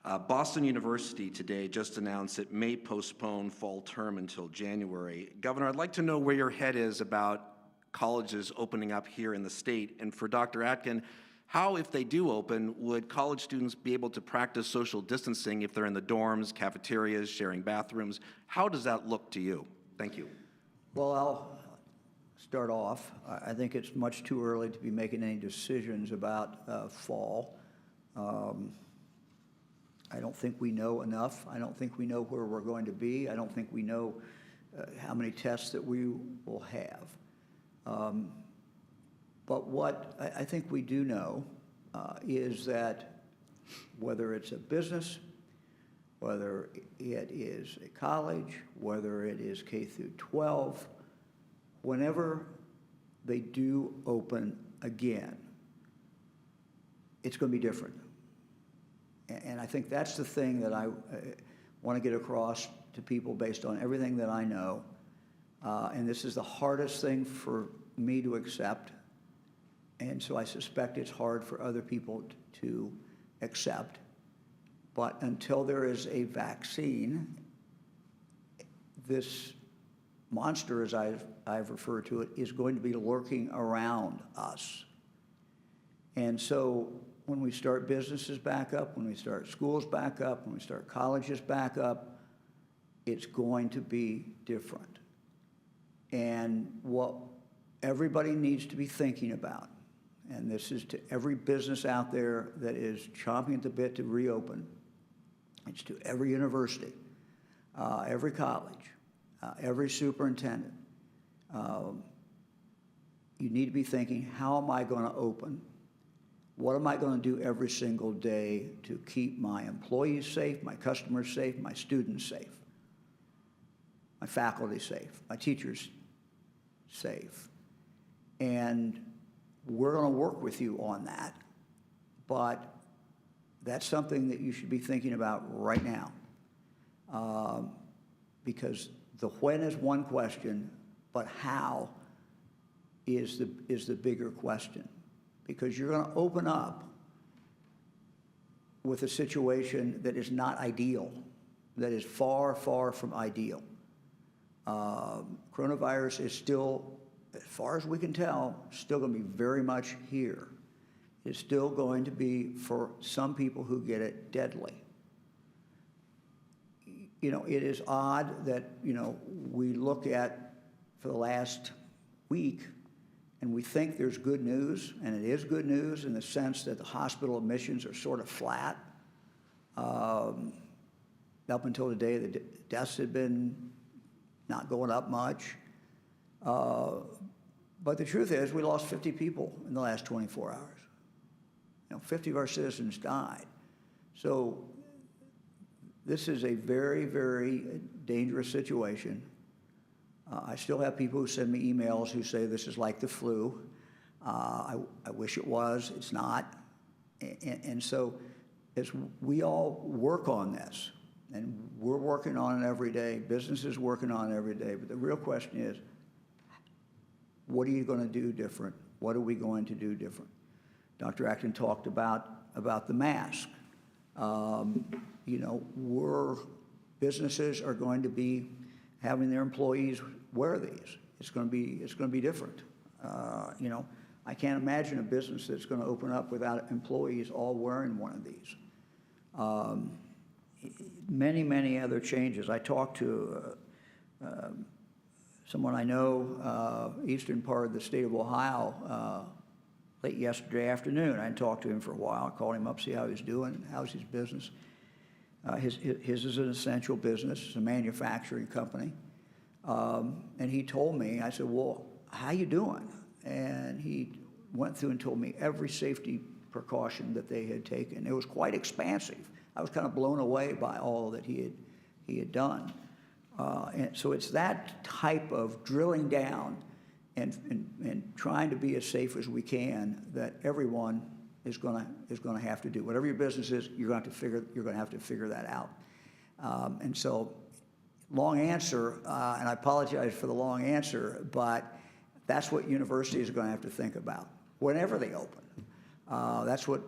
Boston University today just announced it may postpone fall term until January. Governor, I'd like to know where your head is about colleges opening up here in the state. And for Dr. Atkin, how, if they do open, would college students be able to practice social distancing if they're in the dorms, cafeterias, sharing bathrooms? How does that look to you? Thank you. Well, I'll start off. I think it's much too early to be making any decisions about fall. I don't think we know enough. I don't think we know where we're going to be. I don't think we know how many tests that we will have. But what I think we do know is that whether it's a business, whether it is a college, whether it is K through 12, whenever they do open again, it's going to be different. And I think that's the thing that I want to get across to people based on everything that I know. And this is the hardest thing for me to accept. And so I suspect it's hard for other people to accept. But until there is a vaccine, this monster, as I've referred to it, is going to be lurking around us. And so when we start businesses back up, when we start schools back up, when we start colleges back up, it's going to be different. And what everybody needs to be thinking about, and this is to every business out there that is chomping at the bit to reopen, it's to every university, every college, every superintendent. You need to be thinking, how am I going to open? What am I going to do every single day to keep my employees safe, my customers safe, my students safe, my faculty safe, my teachers safe? And we're going to work with you on that, but that's something that you should be thinking about right now, because the when is one question, but how is the bigger question. Because you're going to open up with a situation that is not ideal, that is far, far from ideal. Coronavirus is still, as far as we can tell, still going to be very much here. It's still going to be, for some people who get it, deadly. You know, it is odd that, you know, we look at, for the last week, and we think there's good news, and it is good news in the sense that the hospital admissions are sort of flat. Up until today, the deaths had been not going up much. But the truth is, we lost 50 people in the last 24 hours. You know, 50 of our citizens died. So this is a very, very dangerous situation. I still have people who send me emails who say this is like the flu. I wish it was. It's not. And so as we all work on this, and we're working on it every day, businesses working on it every day, but the real question is, what are you going to do different? What are we going to do different? Dr. Acton talked about the mask. You know, businesses are going to be having their employees wear these. It's going to be different. You know, I can't imagine a business that's going to open up without employees all wearing one of these. Many other changes. I talked to someone I know, eastern part of the state of Ohio, late yesterday afternoon. I hadn't talked to him for a while. I called him up, see how he's doing, how's his business. His is an essential business. It's a manufacturing company. And he told me, I said, well, how you doing? And he went through and told me every safety precaution that they had taken. It was quite expansive. I was kind of blown away by all that he had done. And so it's that type of drilling down and trying to be as safe as we can that everyone is going to have to do. Whatever your business is, you're going to have to figure that out. And so, long answer, and I apologize for the long answer, but that's what universities are going to have to think about whenever they open. That's what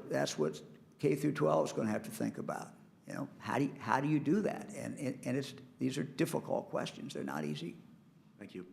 K through 12 is going to have to think about. You know, how do you do that? And these are difficult questions. They're not easy. Thank you.